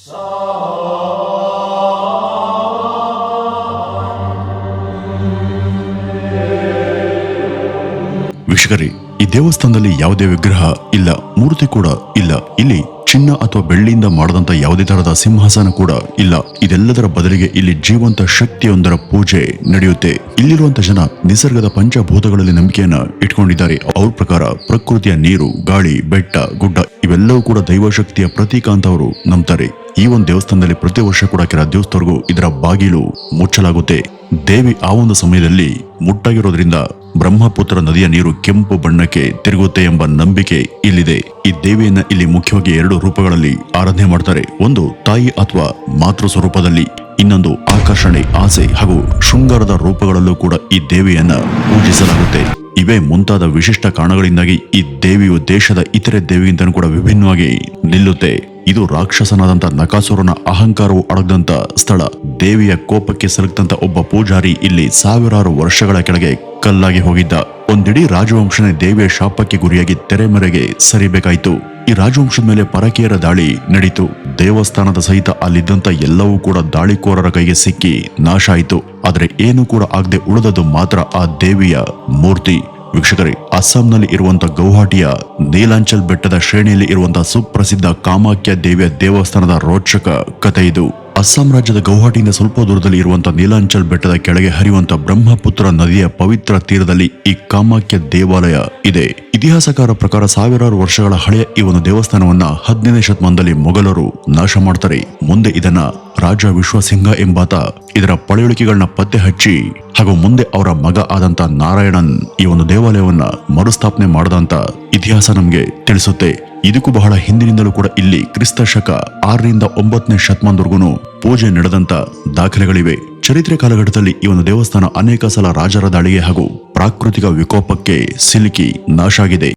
ವೀಕ್ಷಕರೇ, ಈ ದೇವಸ್ಥಾನದಲ್ಲಿ ಯಾವುದೇ ವಿಗ್ರಹ ಇಲ್ಲ, ಮೂರ್ತಿ ಕೂಡ ಇಲ್ಲ. ಇಲ್ಲಿ ಚಿನ್ನ ಅಥವಾ ಬೆಳ್ಳಿಯಿಂದ ಮಾಡದಂತ ಯಾವುದೇ ತರಹದ ಸಿಂಹಾಸನ ಕೂಡ ಇಲ್ಲ. ಇದೆಲ್ಲದರ ಬದಲಿಗೆ ಇಲ್ಲಿ ಜೀವಂತ ಶಕ್ತಿಯೊಂದರ ಪೂಜೆ ನಡೆಯುತ್ತೆ. ಇಲ್ಲಿರುವಂತ ಜನ ನಿಸರ್ಗದ ಪಂಚಭೂತಗಳಲ್ಲಿ ನಂಬಿಕೆಯನ್ನ ಇಟ್ಕೊಂಡಿದ್ದಾರೆ. ಅವ್ರ ಪ್ರಕಾರ ಪ್ರಕೃತಿಯ ನೀರು, ಗಾಳಿ, ಬೆಟ್ಟ, ಗುಡ್ಡ ಇವೆಲ್ಲವೂ ಕೂಡ ದೈವಶಕ್ತಿಯ ಪ್ರತೀಕ ಅಂತ ಅವರು ನಂಬ್ತಾರೆ. ಈ ಒಂದು ದೇವಸ್ಥಾನದಲ್ಲಿ ಪ್ರತಿ ವರ್ಷ ಕೂಡ ಕೆಲ ದಿವಸದವರೆಗೂ ಇದರ ಬಾಗಿಲು ಮುಚ್ಚಲಾಗುತ್ತೆ. ದೇವಿ ಆ ಒಂದು ಸಮಯದಲ್ಲಿ ಮುಟ್ಟಾಗಿರೋದ್ರಿಂದ ಬ್ರಹ್ಮಪುತ್ರ ನದಿಯ ನೀರು ಕೆಂಪು ಬಣ್ಣಕ್ಕೆ ತಿರುಗುತ್ತೆ ಎಂಬ ನಂಬಿಕೆ ಇಲ್ಲಿದೆ. ಈ ದೇವಿಯನ್ನ ಇಲ್ಲಿ ಮುಖ್ಯವಾಗಿ 2 ರೂಪಗಳಲ್ಲಿ ಆರಾಧನೆ ಮಾಡ್ತಾರೆ. ಒಂದು ತಾಯಿ ಅಥವಾ ಮಾತೃ ಸ್ವರೂಪದಲ್ಲಿ, ಇನ್ನೊಂದು ಆಕರ್ಷಣೆ, ಆಸೆ ಹಾಗೂ ಶೃಂಗಾರದ ರೂಪಗಳಲ್ಲೂ ಕೂಡ ಈ ದೇವಿಯನ್ನ ಪೂಜಿಸಲಾಗುತ್ತೆ. ಇವೇ ಮುಂತಾದ ವಿಶಿಷ್ಟ ಕಾರಣಗಳಿಂದಾಗಿ ಈ ದೇವಿಯು ದೇಶದ ಇತರೆ ದೇವಿಗಿಂತಲೂ ಕೂಡ ವಿಭಿನ್ನವಾಗಿ ನಿಲ್ಲುತ್ತೆ. ಇದು ರಾಕ್ಷಸನಾದಂತ ನಕಾಸುರನ ಅಹಂಕಾರವು ಅಡಗದಂತ ಸ್ಥಳ. ದೇವಿಯ ಕೋಪಕ್ಕೆ ಸಲುಕ್ತಂತ ಒಬ್ಬ ಪೂಜಾರಿ ಇಲ್ಲಿ ಸಾವಿರಾರು ವರ್ಷಗಳ ಕೆಳಗೆ ಕಲ್ಲಾಗಿ ಹೋಗಿದ್ದ. ಒಂದಿಡೀ ರಾಜವಂಶನೇ ದೇವಿಯ ಶಾಪಕ್ಕೆ ಗುರಿಯಾಗಿ ತೆರೆಮರೆಗೆ ಸರಿಬೇಕಾಯ್ತು. ಈ ರಾಜವಂಶದ ಮೇಲೆ ಪರಕೀಯರ ದಾಳಿ ನಡೀತು. ದೇವಸ್ಥಾನದ ಸಹಿತ ಅಲ್ಲಿದ್ದಂತ ಎಲ್ಲವೂ ಕೂಡ ದಾಳಿಕೋರರ ಕೈಗೆ ಸಿಕ್ಕಿ ನಾಶ ಆಯಿತು. ಆದ್ರೆ ಏನು ಕೂಡ ಆಗದೆ ಉಳಿದದ್ದು ಮಾತ್ರ ಆ ದೇವಿಯ ಮೂರ್ತಿ. ವೀಕ್ಷಕರೇ, ಅಸ್ಸಾಂನಲ್ಲಿ ಇರುವಂತಹ ಗೌಹಾಟಿಯ ನೀಲಾಂಚಲ್ ಬೆಟ್ಟದ ಶ್ರೇಣಿಯಲ್ಲಿ ಇರುವಂತಹ ಸುಪ್ರಸಿದ್ಧ ಕಾಮಾಖ್ಯ ದೇವಿಯ ದೇವಸ್ಥಾನದ ರೋಚಕ ಕಥೆ ಇದು. ಅಸ್ಸಾಂ ರಾಜ್ಯದ ಗೌಹಾಟಿಯಿಂದ ಸ್ವಲ್ಪ ದೂರದಲ್ಲಿ ಇರುವಂತಹ ನೀಲಾಂಚಲ್ ಬೆಟ್ಟದ ಕೆಳಗೆ ಹರಿಯುವಂತಹ ಬ್ರಹ್ಮಪುತ್ರ ನದಿಯ ಪವಿತ್ರ ತೀರದಲ್ಲಿ ಈ ಕಾಮಾಖ್ಯ ದೇವಾಲಯ ಇದೆ. ಇತಿಹಾಸಕಾರ ಪ್ರಕಾರ ಸಾವಿರಾರು ವರ್ಷಗಳ ಹಳೆಯ ಈ ಒಂದು ದೇವಸ್ಥಾನವನ್ನ 15ನೇ ಶತಮಾನದಲ್ಲಿ ಮೊಘಲರು ನಾಶ ಮಾಡ್ತಾರೆ. ಮುಂದೆ ಇದನ್ನ ರಾಜ ವಿಶ್ವಸಿಂಹ ಎಂಬಾತ ಇದರ ಪಳೆಯುಳಿಕೆಗಳನ್ನ ಪತ್ತೆ ಹಚ್ಚಿ ಹಾಗೂ ಮುಂದೆ ಅವರ ಮಗ ಆದಂತ ನಾರಾಯಣನ್ ಈ ಒಂದು ದೇವಾಲಯವನ್ನ ಮರುಸ್ಥಾಪನೆ ಮಾಡದಂತ ಇತಿಹಾಸ ನಮ್ಗೆ ತಿಳಿಸುತ್ತೆ. ಇದಕ್ಕೂ ಬಹಳ ಹಿಂದಿನಿಂದಲೂ ಕೂಡ ಇಲ್ಲಿ ಕ್ರಿಸ್ತ ಶಕ 6ರಿಂದ 9ನೇ ಶತಮಾನದವರೆಗೂ ಪೂಜೆ ನಡೆದಂತ ದಾಖಲೆಗಳಿವೆ. ಚರಿತ್ರೆ ಕಾಲಘಟ್ಟದಲ್ಲಿ ಈ ಒಂದು ದೇವಸ್ಥಾನ ಅನೇಕ ಸಲ ರಾಜರ ದಾಳಿಗೆ ಹಾಗೂ ಪ್ರಾಕೃತಿಕ ವಿಕೋಪಕ್ಕೆ ಸಿಲುಕಿ ನಾಶ ಆಗಿದೆ.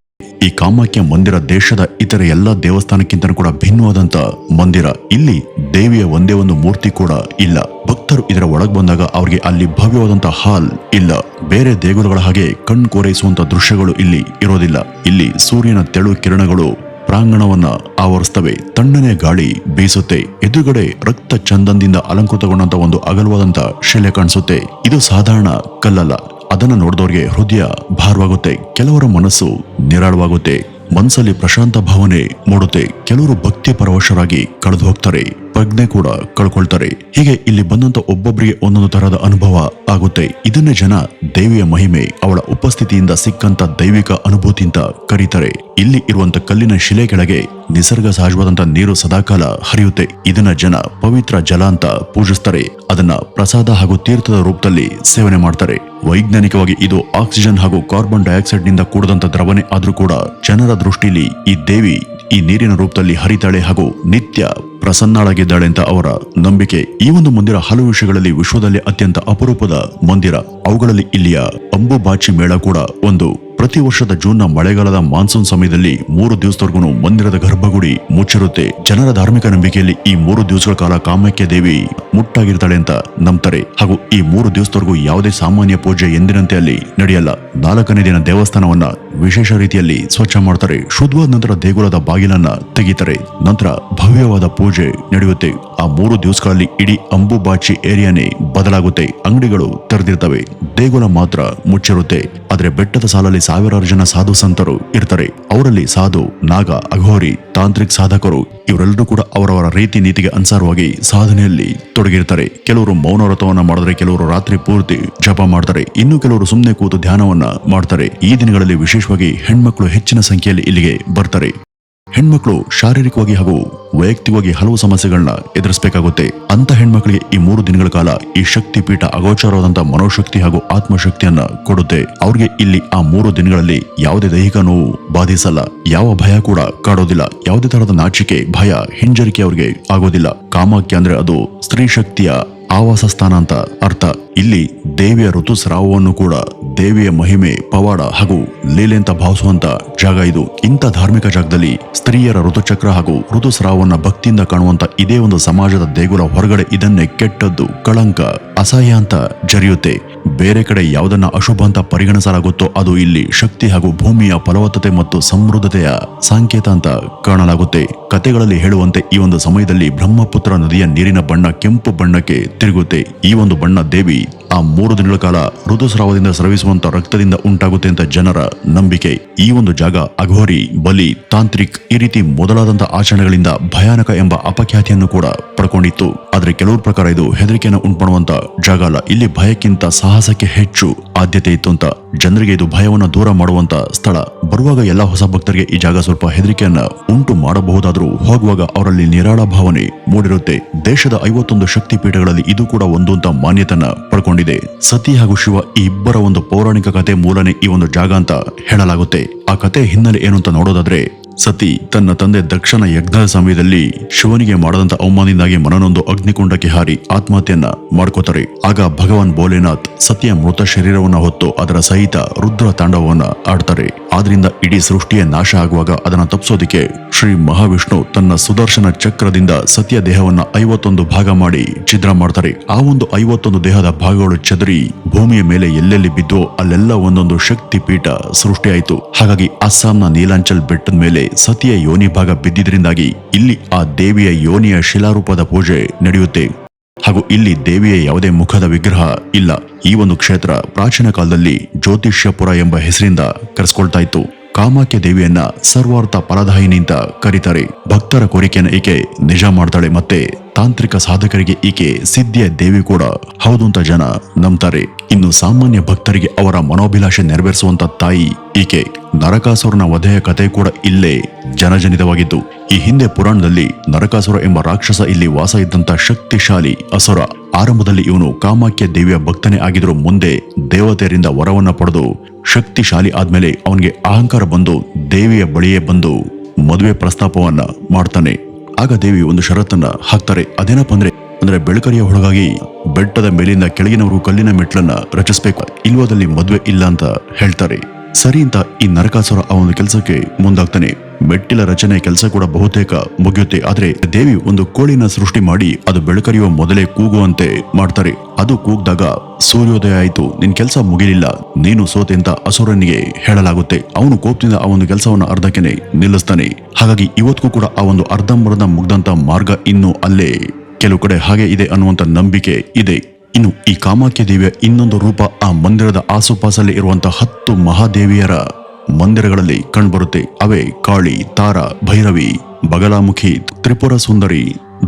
ಈ ಕಾಮಾಖ್ಯ ಮಂದಿರ ದೇಶದ ಇತರ ಎಲ್ಲಾ ದೇವಸ್ಥಾನಕ್ಕಿಂತ ಕೂಡ ಭಿನ್ನವಾದಂತ ಮಂದಿರ. ಇಲ್ಲಿ ದೇವಿಯ ಒಂದೇ ಒಂದು ಮೂರ್ತಿ ಕೂಡ ಇಲ್ಲ. ಭಕ್ತರು ಇದರ ಒಳಗ್ ಬಂದಾಗ ಅವ್ರಿಗೆ ಅಲ್ಲಿ ಭವ್ಯವಾದಂತ ಹಾಲ್ ಇಲ್ಲ. ಬೇರೆ ದೇಗುಲಗಳ ಹಾಗೆ ಕಣ್ ಕೋರೈಸುವಂತ ದೃಶ್ಯಗಳು ಇಲ್ಲಿ ಇರೋದಿಲ್ಲ. ಇಲ್ಲಿ ಸೂರ್ಯನ ತೆಳು ಕಿರಣಗಳು ಪ್ರಾಂಗಣವನ್ನ ಆವರಿಸ್ತವೆ. ತಣ್ಣನೆ ಗಾಳಿ ಬೀಸುತ್ತೆ. ಎದುರುಗಡೆ ರಕ್ತ ಚಂದನದಿಂದ ಅಲಂಕೃತಗೊಂಡಂತ ಒಂದು ಅಗಲವಾದಂತ ಶಿಲೆ ಕಾಣಿಸುತ್ತೆ. ಇದು ಸಾಧಾರಣ ಕಲ್ಲಲ್ಲ. ಅದನ್ನ ನೋಡಿದವ್ರಿಗೆ ಹೃದಯ ಭಾರವಾಗುತ್ತೆ. ಕೆಲವರ ಮನಸ್ಸು ನಿರಾಳವಾಗುತ್ತೆ. ಮನಸ್ಸಲ್ಲಿ ಪ್ರಶಾಂತ ಭಾವನೆ ಮೂಡುತ್ತೆ. ಕೆಲವರು ಭಕ್ತಿ ಪರವಶರಾಗಿ ಕಳೆದು ಹೋಗ್ತಾರೆ, ಪ್ರಜ್ಞೆ ಕೂಡ ಕಳ್ಕೊಳ್ತಾರೆ. ಹೀಗೆ ಇಲ್ಲಿ ಬಂದಂತ ಒಬ್ಬೊಬ್ಬರಿಗೆ ಒಂದೊಂದು ತರಹದ ಅನುಭವ ಆಗುತ್ತೆ. ಇದನ್ನೇ ಜನ ದೇವಿಯ ಮಹಿಮೆ, ಅವಳ ಉಪಸ್ಥಿತಿಯಿಂದ ಸಿಕ್ಕಂತ ದೈವಿಕ ಅನುಭೂತಿ ಅಂತ ಕರೀತಾರೆ. ಇಲ್ಲಿ ಇರುವಂತ ಕಲ್ಲಿನ ಶಿಲೆ ಕೆಳಗೆ ನಿಸರ್ಗ ಸಹಜವಾದಂತ ನೀರು ಸದಾಕಾಲ ಹರಿಯುತ್ತೆ. ಇದನ್ನ ಜನ ಪವಿತ್ರ ಜಲ ಅಂತ ಪೂಜಿಸ್ತಾರೆ. ಅದನ್ನ ಪ್ರಸಾದ ಹಾಗೂ ತೀರ್ಥದ ರೂಪದಲ್ಲಿ ಸೇವನೆ ಮಾಡ್ತಾರೆ. ವೈಜ್ಞಾನಿಕವಾಗಿ ಇದು ಆಕ್ಸಿಜನ್ ಹಾಗೂ ಕಾರ್ಬನ್ ಡೈಆಕ್ಸೈಡ್ ನಿಂದ ಕೂಡದಂತ ದ್ರವಣೆ ಆದ್ರೂ ಕೂಡ ಜನರ ದೃಷ್ಟಿಲಿ ಈ ದೇವಿ ಈ ನೀರಿನ ರೂಪದಲ್ಲಿ ಹರಿತಾಳೆ ಹಾಗೂ ನಿತ್ಯ ಪ್ರಸನ್ನಳಾಗಿದ್ದಾಳೆ ಅಂತ ಅವರ ನಂಬಿಕೆ. ಈ ಒಂದು ಮಂದಿರ ಹಲವು ವಿಷಯಗಳಲ್ಲಿ ವಿಶ್ವದಲ್ಲಿ ಅತ್ಯಂತ ಅಪರೂಪದ ಮಂದಿರ. ಅವುಗಳಲ್ಲಿ ಇಲ್ಲಿಯ ಅಂಬುಬಾಚಿ ಮೇಳ ಕೂಡ ಒಂದು. ಪ್ರತಿ ವರ್ಷದ ಜೂನ್ನ ಮಳೆಗಾಲದ ಮಾನ್ಸೂನ್ ಸಮಯದಲ್ಲಿ 3 ದಿವಸದವರೆಗೂ ಮಂದಿರದ ಗರ್ಭಗುಡಿ ಮುಚ್ಚಿರುತ್ತೆ. ಜನರ ಧಾರ್ಮಿಕ ನಂಬಿಕೆಯಲ್ಲಿ ಈ 3 ದಿವಸಗಳ ಕಾಲ ಕಾಮಾಖ್ಯ ದೇವಿ ಮುಟ್ಟಾಗಿರ್ತಾಳೆ ಅಂತ ನಂಬ್ತಾರೆ. ಹಾಗೂ ಈ 3 ದಿವಸದವರೆಗೂ ಯಾವುದೇ ಸಾಮಾನ್ಯ ಪೂಜೆ ಎಂದಿನಂತೆ ಅಲ್ಲಿ ನಡೆಯಲ್ಲ. 4ನೇ ದಿನ ದೇವಸ್ಥಾನವನ್ನ ವಿಶೇಷ ರೀತಿಯಲ್ಲಿ ಸ್ವಚ್ಛ ಮಾಡ್ತಾರೆ. ಶುದ್ಧವಾದ ನಂತರ ದೇಗುಲದ ಬಾಗಿಲನ್ನ ತೆಗಿತಾರೆ. ನಂತರ ಭವ್ಯವಾದ ಪೂಜೆ ನಡೆಯುತ್ತೆ. ಆ 3 ದಿವಸಗಳಲ್ಲಿ ಇಡೀ ಅಂಬುಬಾಚಿ ಏರಿಯಾನೇ ಬದಲಾಗುತ್ತೆ. ಅಂಗಡಿಗಳು ತೆರೆದಿರ್ತವೆ, ದೇಗುಲ ಮಾತ್ರ ಮುಚ್ಚಿರುತ್ತೆ. ಆದ್ರೆ ಬೆಟ್ಟದ ಸಾಲಲ್ಲಿ ಸಾವಿರಾರು ಜನ ಸಾಧು ಸಂತರು ಇರ್ತಾರೆ. ಅವರಲ್ಲಿ ಸಾಧು, ನಾಗ, ಅಘೋರಿ, ತಾಂತ್ರಿಕ್ ಸಾಧಕರು ಇವರೆಲ್ಲರೂ ಕೂಡ ಅವರವರ ರೀತಿ ನೀತಿಗೆ ಅನುಸಾರವಾಗಿ ಸಾಧನೆಯಲ್ಲಿ ತೊಡಗಿರ್ತಾರೆ. ಕೆಲವರು ಮೌನ ವ್ರತವನ್ನ ಮಾಡಿದ್ರೆ, ಕೆಲವರು ರಾತ್ರಿ ಪೂರ್ತಿ ಜಪ ಮಾಡ್ತಾರೆ, ಇನ್ನು ಕೆಲವರು ಸುಮ್ಮನೆ ಕೂತು ಧ್ಯಾನವನ್ನ ಮಾಡ್ತಾರೆ. ಈ ದಿನಗಳಲ್ಲಿ ವಿಶೇಷವಾಗಿ ಹೆಣ್ಮಕ್ಳು ಹೆಚ್ಚಿನ ಸಂಖ್ಯೆಯಲ್ಲಿ ಇಲ್ಲಿಗೆ ಬರ್ತಾರೆ. ಹೆಣ್ಮಕ್ಳು ಶಾರೀರಿಕವಾಗಿ ಹಾಗೂ ವೈಯಕ್ತಿಕವಾಗಿ ಹಲವು ಸಮಸ್ಯೆಗಳನ್ನ ಎದುರಿಸಬೇಕಾಗುತ್ತೆ. ಅಂತ ಹೆಣ್ಮಕ್ಳಿಗೆ ಈ 3 ದಿನಗಳ ಕಾಲ ಈ ಶಕ್ತಿ ಪೀಠ ಅಗೋಚರವಾದಂತಹ ಮನೋಶಕ್ತಿ ಹಾಗೂ ಆತ್ಮಶಕ್ತಿಯನ್ನ ಕೊಡುತ್ತೆ. ಅವ್ರಿಗೆ ಇಲ್ಲಿ ಆ 3 ದಿನಗಳಲ್ಲಿ ಯಾವುದೇ ದೈಹಿಕ ನೋವು ಬಾಧಿಸಲ್ಲ, ಯಾವ ಭಯ ಕೂಡ ಕಾಡೋದಿಲ್ಲ, ಯಾವುದೇ ತರಹದ ನಾಚಿಕೆ, ಭಯ, ಹಿಂಜರಿಕೆ ಅವ್ರಿಗೆ ಆಗೋದಿಲ್ಲ. ಕಾಮಾಖ್ಯ ಅಂದ್ರೆ ಅದು ಸ್ತ್ರೀ ಶಕ್ತಿಯ ಆವಾಸ ಸ್ಥಾನ ಅಂತ ಅರ್ಥ. ಇಲ್ಲಿ ದೇವಿಯ ಋತುಸ್ರಾವವನ್ನು ಕೂಡ ದೇವಿಯ ಮಹಿಮೆ, ಪವಾಡ ಹಾಗೂ ಲೀಲೆ ಅಂತ ಭಾವಿಸುವಂತ ಜಾಗ ಇದು. ಇಂಥ ಧಾರ್ಮಿಕ ಜಾಗದಲ್ಲಿ ಸ್ತ್ರೀಯರ ಋತುಚಕ್ರ ಹಾಗೂ ಋತುಸ್ರಾವವನ್ನ ಭಕ್ತಿಯಿಂದ ಕಾಣುವಂತ ಇದೇ ಒಂದು ಸಮಾಜದ ದೇಗುಲ ಹೊರಗಡೆ ಇದನ್ನೇ ಕೆಟ್ಟದ್ದು, ಕಳಂಕ, ಅಸಹ್ಯ ಅಂತ ಜರಿಯುತ್ತೆ. ಬೇರೆ ಕಡೆ ಯಾವುದನ್ನ ಅಶುಭ ಅಂತ ಪರಿಗಣಿಸಲಾಗುತ್ತೋ ಅದು ಇಲ್ಲಿ ಶಕ್ತಿ ಹಾಗೂ ಭೂಮಿಯ ಫಲವತ್ತತೆ ಮತ್ತು ಸಮೃದ್ಧತೆಯ ಸಂಕೇತ ಅಂತ ಕಾಣಲಾಗುತ್ತೆ. ಕತೆಗಳಲ್ಲಿ ಹೇಳುವಂತೆ ಈ ಒಂದು ಸಮಯದಲ್ಲಿ ಬ್ರಹ್ಮಪುತ್ರ ನದಿಯ ನೀರಿನ ಬಣ್ಣ ಕೆಂಪು ಬಣ್ಣಕ್ಕೆ ತಿರುಗುತ್ತೆ. ಈ ಒಂದು ಬಣ್ಣ ದೇವಿ ಆ 3 ದಿನಗಳ ಕಾಲ ಋತುಸ್ರಾವದಿಂದ ಸ್ರವಿಸುವಂತ ರಕ್ತದಿಂದ ಉಂಟಾಗುತ್ತೆ ಅಂತ ಜನರ ನಂಬಿಕೆ. ಈ ಒಂದು ಜಾಗ ಅಘೋರಿ, ಬಲಿ, ತಾಂತ್ರಿಕ್ ಈ ರೀತಿ ಮೊದಲಾದಂತ ಆಚರಣೆಗಳಿಂದ ಭಯಾನಕ ಎಂಬ ಅಪಖ್ಯಾತಿಯನ್ನು ಕೂಡ ಪಡ್ಕೊಂಡಿತ್ತು. ಆದ್ರೆ ಕೆಲವ್ರ ಪ್ರಕಾರ ಇದು ಹೆದರಿಕೆಯನ್ನು ಉಂಟುಮಾಡುವಂತ ಜಾಗ ಅಲ್ಲ. ಇಲ್ಲಿ ಭಯಕ್ಕಿಂತ ಸಾಹಸಕ್ಕೆ ಹೆಚ್ಚು ಆದ್ಯತೆ ಇತ್ತು ಅಂತ. ಜನರಿಗೆ ಇದು ಭಯವನ್ನ ದೂರ ಮಾಡುವಂತ ಸ್ಥಳ. ಬರುವಾಗ ಎಲ್ಲಾ ಹೊಸ ಭಕ್ತರಿಗೆ ಈ ಜಾಗ ಸ್ವಲ್ಪ ಹೆದರಿಕೆಯನ್ನ ಉಂಟು ಮಾಡಬಹುದಾದ್ರೂ ಹೋಗುವಾಗ ಅವರಲ್ಲಿ ನಿರಾಳ ಭಾವನೆ ಮೂಡಿರುತ್ತೆ. ದೇಶದ 51 ಶಕ್ತಿ ಪೀಠಗಳಲ್ಲಿ ಇದು ಕೂಡ ಒಂದು ಅಂತ ಮಾನ್ಯತೆಯನ್ನ ಪಡ್ಕೊಂಡಿದೆ. ಸತಿ ಹಾಗೂ ಶಿವ ಈ ಇಬ್ಬರ ಒಂದು ಪೌರಾಣಿಕ ಕತೆ ಮೂಲನೆ ಈ ಒಂದು ಜಾಗ ಅಂತ ಹೇಳಲಾಗುತ್ತೆ. ಆ ಕತೆ ಹಿನ್ನೆಲೆ ಏನು ಅಂತ ನೋಡೋದಾದ್ರೆ, ಸತಿ ತನ್ನ ತಂದೆ ದಕ್ಷನ ಯಜ್ಞದ ಸಮಯದಲ್ಲಿ ಶಿವನಿಗೆ ಮಾಡದಂತ ಅವಮಾನದಿಂದಾಗಿ ಮನನೊಂದು ಅಗ್ನಿಕುಂಡಕ್ಕೆ ಹಾರಿ ಆತ್ಮಹತ್ಯೆಯನ್ನ ಮಾಡ್ಕೋತಾರೆ. ಆಗ ಭಗವಾನ್ ಭೋಲೆನಾಥ್ ಸತಿಯ ಮೃತ ಶರೀರವನ್ನ ಹೊತ್ತು ಅದರ ಸಹಿತ ರುದ್ರ ತಾಂಡವವನ್ನ ಆಡ್ತಾರೆ. ಆದ್ರಿಂದ ಇಡೀ ಸೃಷ್ಟಿಯ ನಾಶ ಆಗುವಾಗ ಅದನ್ನ ತಪ್ಪಿಸೋದಿಕ್ಕೆ ಶ್ರೀ ಮಹಾವಿಷ್ಣು ತನ್ನ ಸುದರ್ಶನ ಚಕ್ರದಿಂದ ಸತಿಯ ದೇಹವನ್ನ 51 ಭಾಗ ಮಾಡಿ ಛಿದ್ರ ಮಾಡ್ತಾರೆ. ಆ ಒಂದು 51 ದೇಹದ ಭಾಗಗಳು ಚದರಿ ಭೂಮಿಯ ಮೇಲೆ ಎಲ್ಲೆಲ್ಲಿ ಬಿದ್ದೋ ಅಲ್ಲೆಲ್ಲ ಒಂದೊಂದು ಶಕ್ತಿ ಪೀಠ ಸೃಷ್ಟಿಯಾಯಿತು. ಹಾಗಾಗಿ ಅಸ್ಸಾಂನ ನೀಲಾಂಚಲ್ ಬೆಟ್ಟದ ಮೇಲೆ ಸತಿಯ ಯೋನಿ ಭಾಗ ಬಿದ್ದಿದ್ರಿಂದಾಗಿ ಇಲ್ಲಿ ಆ ದೇವಿಯ ಯೋನಿಯ ಶಿಲಾರೂಪದ ಪೂಜೆ ನಡೆಯುತ್ತೆ. ಹಾಗೂ ಇಲ್ಲಿ ದೇವಿಯ ಯಾವುದೇ ಮುಖದ ವಿಗ್ರಹ ಇಲ್ಲ. ಈ ಒಂದು ಕ್ಷೇತ್ರ ಪ್ರಾಚೀನ ಕಾಲದಲ್ಲಿ ಜ್ಯೋತಿಷ್ಯಪುರ ಎಂಬ ಹೆಸರಿಂದ ಕರೆಸ್ಕೊಳ್ತಾ ಇತ್ತು. ಕಾಮಾಖ್ಯ ದೇವಿಯನ್ನ ಸರ್ವಾರ್ಥ ಫಲದಾಯಿನಿ ಅಂತ ಕರೀತಾರೆ. ಭಕ್ತರ ಕೋರಿಕೆಯನ್ನು ಈಕೆ ನಿಜ ಮಾಡ್ತಾಳೆ. ಮತ್ತೆ ತಾಂತ್ರಿಕ ಸಾಧಕರಿಗೆ ಈಕೆ ಸಿದ್ಧಿಯ ದೇವಿ ಕೂಡ ಹೌದು ಅಂತ ಜನ ನಂಬ್ತಾರೆ. ಇನ್ನು ಸಾಮಾನ್ಯ ಭಕ್ತರಿಗೆ ಅವರ ಮನೋಭಿಲಾಷೆ ನೆರವೇರಿಸುವಂತ ತಾಯಿ ಈಕೆ. ನರಕಾಸುರನ ವಧೆಯ ಕತೆ ಕೂಡ ಇಲ್ಲೇ ಜನಜನಿತವಾಗಿದ್ದು. ಈ ಹಿಂದೆ ಪುರಾಣದಲ್ಲಿ ನರಕಾಸುರ ಎಂಬ ರಾಕ್ಷಸ ಇಲ್ಲಿ ವಾಸ ಇದ್ದಂತ ಶಕ್ತಿಶಾಲಿ ಅಸುರ. ಆರಂಭದಲ್ಲಿ ಇವನು ಕಾಮಾಖ್ಯ ದೇವಿಯ ಭಕ್ತನೇ ಆಗಿದ್ರು. ಮುಂದೆ ದೇವತೆಯರಿಂದ ವರವನ್ನ ಪಡೆದು ಶಕ್ತಿಶಾಲಿ ಆದ್ಮೇಲೆ ಅವನಿಗೆ ಅಹಂಕಾರ ಬಂದು ದೇವಿಯ ಬಳಿಯೇ ಬಂದು ಮದುವೆ ಪ್ರಸ್ತಾಪವನ್ನ ಮಾಡ್ತಾನೆ. ಆಗ ದೇವಿ ಒಂದು ಷರತ್ತನ್ನ ಹಾಕ್ತಾರೆ. ಅದೇನಪ್ಪ ಅಂದ್ರೆ ಬೆಳಕರಿಯ ಹುಡುಗಾಗಿ ಬೆಟ್ಟದ ಮೇಲಿಂದ ಕೆಳಗಿನವರು ಕಲ್ಲಿನ ಮೆಟ್ಲನ್ನ ರಚಿಸ್ಬೇಕು, ಇಲ್ವಾದಲ್ಲಿ ಮದ್ವೆ ಇಲ್ಲ ಅಂತ ಹೇಳ್ತಾರೆ. ಸರಿ ಅಂತ ಈ ನರಕಾಸುರ ಆ ಒಂದು ಕೆಲಸಕ್ಕೆ ಮುಂದಾಗ್ತಾನೆ. ಮೆಟ್ಟಿಲ ರಚನೆ ಕೆಲಸ ಕೂಡ ಬಹುತೇಕ ಮುಗಿಯುತ್ತೆ. ಆದ್ರೆ ದೇವಿ ಒಂದು ಕೋಳಿನ ಸೃಷ್ಟಿ ಮಾಡಿ ಅದು ಬೆಳಕರಿಯುವ ಮೊದಲೇ ಕೂಗುವಂತೆ ಮಾಡ್ತಾರೆ. ಅದು ಕೂಗ್ದಾಗ ಸೂರ್ಯೋದಯ ಆಯ್ತು, ನಿನ್ ಕೆಲಸ ಮುಗಿಲಿಲ್ಲ, ನೀನು ಸೋತೆ ಅಂತ ಅಸುರನಿಗೆ ಹೇಳಲಾಗುತ್ತೆ. ಅವನು ಕೋಪದಿಂದ ಆ ಒಂದು ಕೆಲಸವನ್ನ ಅರ್ಧಕ್ಕೆನೆ ನಿಲ್ಲಿಸ್ತಾನೆ. ಹಾಗಾಗಿ ಇವತ್ತಿಗೂ ಕೂಡ ಆ ಒಂದು ಅರ್ಧಂಬರ್ಧ ಮುಗ್ದಂತ ಮಾರ್ಗ ಇನ್ನು ಅಲ್ಲೇ ಕೆಲವು ಕಡೆ ಹಾಗೆ ಇದೆ ಅನ್ನುವಂತ ನಂಬಿಕೆ ಇದೆ. ಇನ್ನು ಈ ಕಾಮಾಖ್ಯ ದೇವಿಯ ಇನ್ನೊಂದು ರೂಪ ಆ ಮಂದಿರದ ಆಸುಪಾಸಲ್ಲಿ ಇರುವಂತಹ 10 ಮಹಾದೇವಿಯರ ಮಂದಿರಗಳಲ್ಲಿ ಕಂಡುಬರುತ್ತೆ. ಅವೇ ಕಾಳಿ, ತಾರಾ, ಭೈರವಿ, ಬಗಲಾಮುಖಿ, ತ್ರಿಪುರ ಸುಂದರಿ,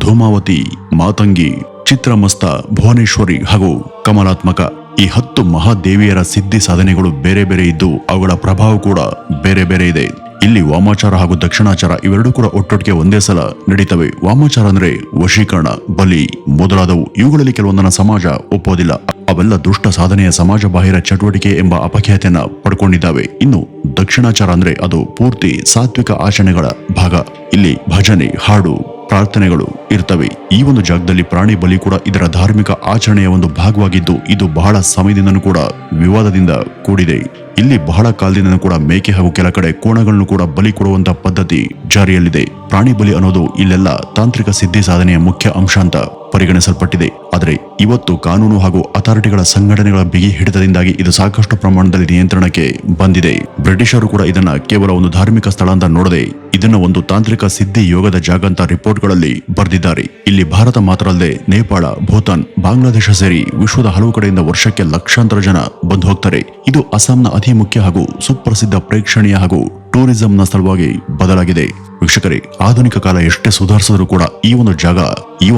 ಧೂಮಾವತಿ, ಮಾತಂಗಿ, ಚಿತ್ರಮಸ್ತ, ಭುವನೇಶ್ವರಿ ಹಾಗೂ ಕಮಲಾತ್ಮಕ. ಈ 10 ಮಹಾದೇವಿಯರ ಸಿದ್ಧಿ ಸಾಧನೆಗಳು ಬೇರೆ ಬೇರೆ ಇದ್ದು ಅವುಗಳ ಪ್ರಭಾವ ಕೂಡ ಬೇರೆ ಬೇರೆ ಇದೆ. ಇಲ್ಲಿ ವಾಮಾಚಾರ ಹಾಗೂ ದಕ್ಷಿಣಾಚಾರ ಇವೆರಡೂ ಕೂಡ ಒಟ್ಟೊಟ್ಟಿಗೆ ಒಂದೇ ಸಲ ನಡೀತವೆ. ವಾಮಾಚಾರ ಅಂದ್ರೆ ವಶೀಕರಣ, ಬಲಿ ಮೊದಲಾದವು. ಇವುಗಳಲ್ಲಿ ಕೆಲವೊಂದನ್ನ ಸಮಾಜ ಒಪ್ಪೋದಿಲ್ಲ. ಅವೆಲ್ಲ ದುಷ್ಟ ಸಾಧನೆಯ ಸಮಾಜ ಬಾಹಿರ ಚಟುವಟಿಕೆ ಎಂಬ ಅಪಖ್ಯಾತಿಯನ್ನ ಪಡ್ಕೊಂಡಿದ್ದಾವೆ. ಇನ್ನು ದಕ್ಷಿಣಾಚಾರ ಅಂದ್ರೆ ಅದು ಪೂರ್ತಿ ಸಾತ್ವಿಕ ಆಚರಣೆಗಳ ಭಾಗ. ಇಲ್ಲಿ ಭಜನೆ, ಹಾಡು, ಪ್ರಾರ್ಥನೆಗಳು ಇರ್ತವೆ. ಈ ಒಂದು ಜಾಗದಲ್ಲಿ ಪ್ರಾಣಿ ಬಲಿ ಕೂಡ ಇದರ ಧಾರ್ಮಿಕ ಆಚರಣೆಯ ಒಂದು ಭಾಗವಾಗಿದ್ದು ಇದು ಬಹಳ ಸಮಯದಿಂದನೂ ಕೂಡ ವಿವಾದದಿಂದ ಕೂಡಿದೆ. ಇಲ್ಲಿ ಬಹಳ ಕಾಲದಿಂದ ಕೂಡ ಮೇಕೆ ಹಾಗೂ ಕೆಲ ಕಡೆ ಕೋಣಗಳನ್ನು ಕೂಡ ಬಲಿ ಕೊಡುವಂತ ಪದ್ಧತಿ ಜಾರಿಯಲ್ಲಿದೆ. ಪ್ರಾಣಿ ಬಲಿ ಅನ್ನೋದು ಇಲ್ಲೆಲ್ಲ ತಾಂತ್ರಿಕ ಸಿದ್ಧಿ ಸಾಧನೆಯ ಮುಖ್ಯ ಅಂಶ ಅಂತ ಪರಿಗಣಿಸಲ್ಪಟ್ಟಿದೆ. ಆದರೆ ಇವತ್ತು ಕಾನೂನು ಹಾಗೂ ಅಥಾರಿಟಿಗಳ ಸಂಘಟನೆಗಳ ಬಿಗಿ ಹಿಡಿತದಿಂದಾಗಿ ಇದು ಸಾಕಷ್ಟು ಪ್ರಮಾಣದಲ್ಲಿ ನಿಯಂತ್ರಣಕ್ಕೆ ಬಂದಿದೆ. ಬ್ರಿಟಿಷರು ಕೂಡ ಇದನ್ನ ಕೇವಲ ಒಂದು ಧಾರ್ಮಿಕ ಸ್ಥಳ ಅಂತ ನೋಡದೆ ಇದನ್ನ ಒಂದು ತಾಂತ್ರಿಕ ಸಿದ್ಧಿ ಯೋಗದ ಜಾಗ ಅಂತ ರಿಪೋರ್ಟ್ಗಳಲ್ಲಿ ಬರೆದಿದ್ದಾರೆ. ಇಲ್ಲಿ ಭಾರತ ಮಾತ್ರ ಅಲ್ಲದೆ ನೇಪಾಳ, ಭೂತಾನ್, ಬಾಂಗ್ಲಾದೇಶ ಸೇರಿ ವಿಶ್ವದ ಹಲವು ಕಡೆಯಿಂದ ವರ್ಷಕ್ಕೆ ಲಕ್ಷಾಂತರ ಜನ ಬಂದು ಹೋಗ್ತಾರೆ. ಇದು ಅಸ್ಸಾಂನ ಅತಿ ಮುಖ್ಯ ಹಾಗೂ ಸುಪ್ರಸಿದ್ಧ ಪ್ರೇಕ್ಷಣೀಯ ಹಾಗೂ ಟೂರಿಸಂನ ಸ್ಥಳವಾಗಿ ಬದಲಾಗಿದೆ. ವೀಕ್ಷಕರೇ, ಆಧುನಿಕ ಕಾಲ ಎಷ್ಟೇ ಸುಧಾರಿಸಿದ್ರು ಕೂಡ ಈ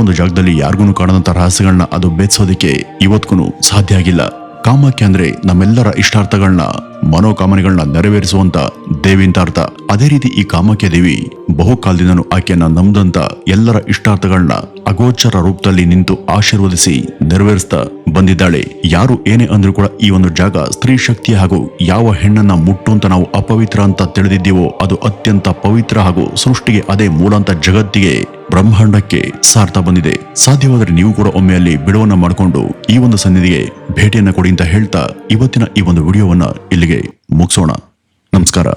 ಒಂದು ಜಾಗದಲ್ಲಿ ಯಾರಿಗೂ ಕಾಣದಂತ ರಹಸ್ಯಗಳನ್ನ ಅದು ಬೆಚ್ಚೋದಿಕ್ಕೆ ಇವತ್ತಿಗೂ ಸಾಧ್ಯ ಆಗಿಲ್ಲ. ಕಾಮಾಖ್ಯ ಅಂದ್ರೆ ನಮ್ಮೆಲ್ಲರ ಇಷ್ಟಾರ್ಥಗಳನ್ನ, ಮನೋಕಾಮನೆಗಳನ್ನ ನೆರವೇರಿಸುವಂತ ದೇವಿ ಅಂತ ಅರ್ಥ. ಅದೇ ರೀತಿ ಈ ಕಾಮಾಖ್ಯ ದೇವಿ ಬಹುಕಾಲದಿಂದನೂ ಆಕೆಯನ್ನ ನಂಬದಂತ ಎಲ್ಲರ ಇಷ್ಟಾರ್ಥಗಳನ್ನ ಅಗೋಚರ ರೂಪದಲ್ಲಿ ನಿಂತು ಆಶೀರ್ವದಿಸಿ ನೆರವೇರಿಸ್ತಾ ಬಂದಿದ್ದಾಳೆ. ಯಾರು ಏನೇ ಅಂದ್ರೂ ಕೂಡ ಈ ಒಂದು ಜಾಗ ಸ್ತ್ರೀ ಶಕ್ತಿ ಹಾಗೂ ಯಾವ ಹೆಣ್ಣನ್ನ ಮುಟ್ಟು ಅಂತ ನಾವು ಅಪವಿತ್ರ ಅಂತ ತಿಳಿದಿದ್ದೀವೋ ಅದು ಅತ್ಯಂತ ಪವಿತ್ರ ಹಾಗೂ ಸೃಷ್ಟಿಗೆ ಅದೇ ಮೂಲ ಅಂತ ಜಗತ್ತಿಗೆ, ಬ್ರಹ್ಮಾಂಡಕ್ಕೆ ಸಾರ್ತಾ ಬಂದಿದೆ. ಸಾಧ್ಯವಾದರೆ ನೀವು ಕೂಡ ಒಮ್ಮೆ ಅಲ್ಲಿ ಬಿಡುವನ್ನ ಮಾಡಿಕೊಂಡು ಈ ಒಂದು ಸನ್ನಿಧಿಗೆ ಭೇಟಿಯನ್ನ ಕೊಡಿ ಅಂತ ಹೇಳ್ತಾ ಇವತ್ತಿನ ಈ ಒಂದು ವಿಡಿಯೋವನ್ನ ಇಲ್ಲಿಗೆ ಮುಗಿಸೋಣ. ನಮಸ್ಕಾರ.